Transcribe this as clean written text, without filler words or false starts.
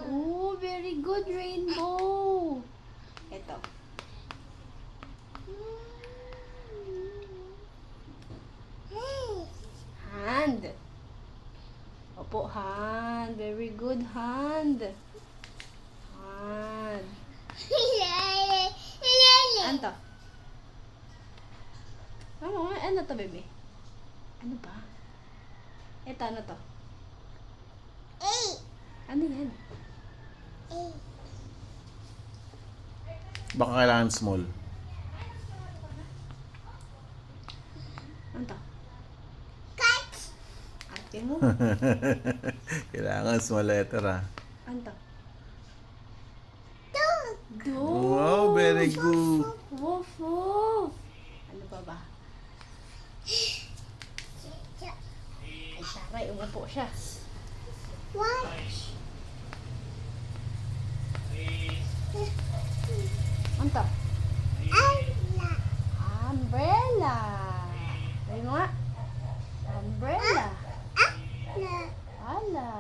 Oh, very good, rainbow. Ito. Hand. Opo, hand. Very good, hand. Hand. Ano to? Ano to, baby? Ano ba? Ito, ano to? Ano yan? Baka kailangan small. Ano to? Ate mo? Kailangan small letter ah. Ano to? Wow, very good. Woof, woof. Ano pa ba? Ay, taray, umupo siya. Ano to? Umbrella. Sabi mo nga. Umbrella. Ala.